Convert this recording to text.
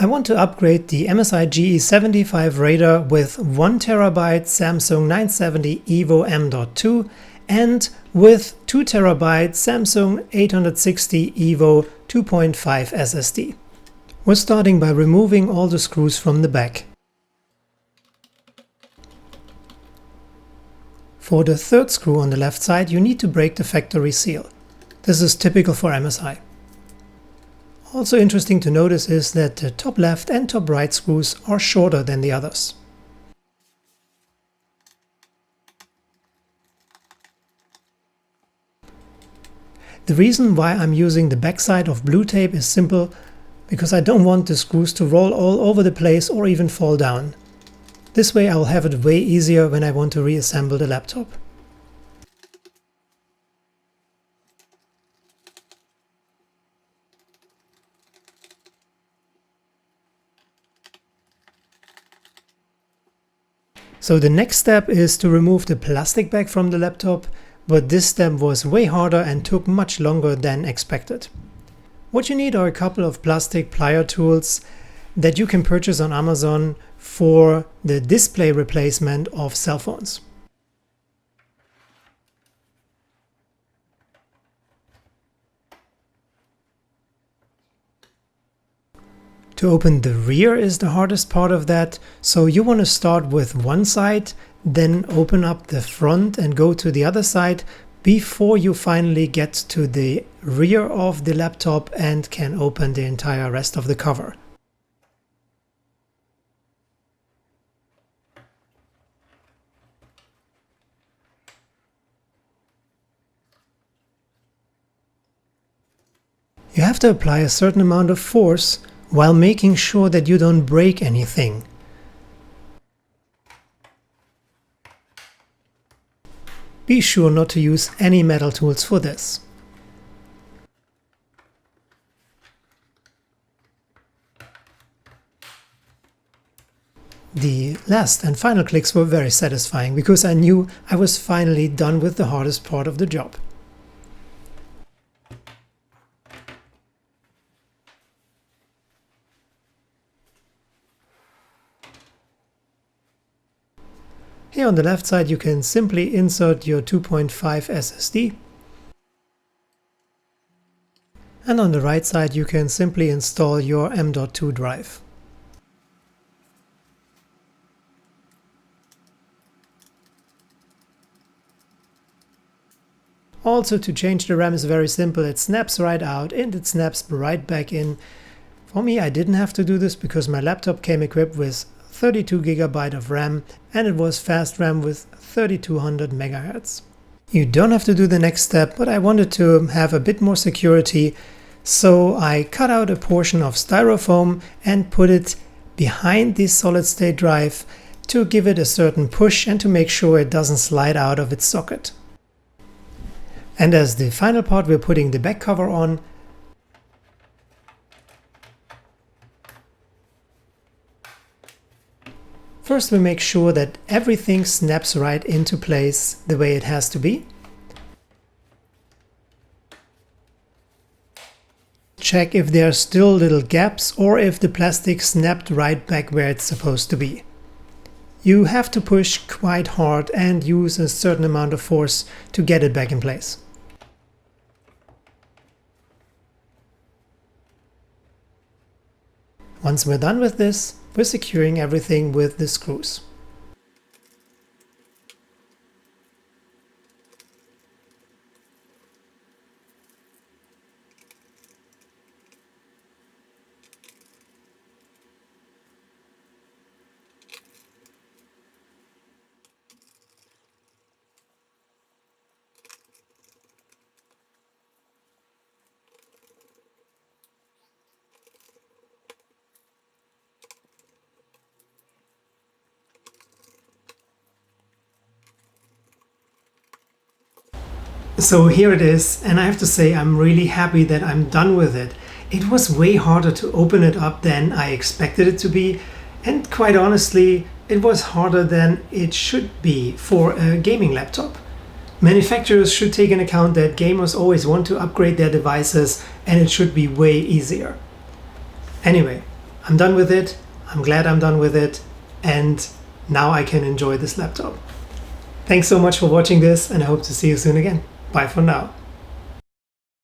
I want to upgrade the MSI GE75 radar with 1TB Samsung 970 EVO M.2 and with 2TB Samsung 860 EVO 2.5 SSD. We're starting by removing all the screws from the back. For the third screw on the left side, you need to break the factory seal. This is typical for MSI. Also interesting to notice is that the top left and top right screws are shorter than the others. The reason why I'm using the backside of blue tape is simple, because I don't want the screws to roll all over the place or even fall down. This way I will have it way easier when I want to reassemble the laptop. So the next step is to remove the plastic bag from the laptop, but this step was way harder and took much longer than expected. What you need are a couple of plastic plier tools that you can purchase on Amazon for the display replacement of cell phones. To open the rear is the hardest part of that, so you want to start with one side, then open up the front and go to the other side before you finally get to the rear of the laptop and can open the entire rest of the cover. You have to apply a certain amount of force while making sure that you don't break anything. Be sure not to use any metal tools for this. The last and final clicks were very satisfying because I knew I was finally done with the hardest part of the job. Here on the left side you can simply insert your 2.5 SSD, and on the right side you can simply install your M.2 drive. Also, to change the RAM is very simple. It snaps right out and it snaps right back in. For me, I didn't have to do this because my laptop came equipped with 32 GB of RAM and it was fast RAM with 3200 MHz. You don't have to do the next step, but I wanted to have a bit more security, so I cut out a portion of styrofoam and put it behind the solid state drive to give it a certain push and to make sure it doesn't slide out of its socket. And as the final part, we're putting the back cover on. First we make sure that everything snaps right into place the way it has to be. Check if there are still little gaps or if the plastic snapped right back where it's supposed to be. You have to push quite hard and use a certain amount of force to get it back in place. Once we're done with this, we're securing everything with the screws. So here it is, and I have to say I'm really happy that I'm done with it. It was way harder to open it up than I expected it to be, and quite honestly, it was harder than it should be for a gaming laptop. Manufacturers should take into account that gamers always want to upgrade their devices, and it should be way easier. Anyway, I'm done with it. I'm glad I'm done with it. And now I can enjoy this laptop. Thanks so much for watching this, and I hope to see you soon again. Bye for now.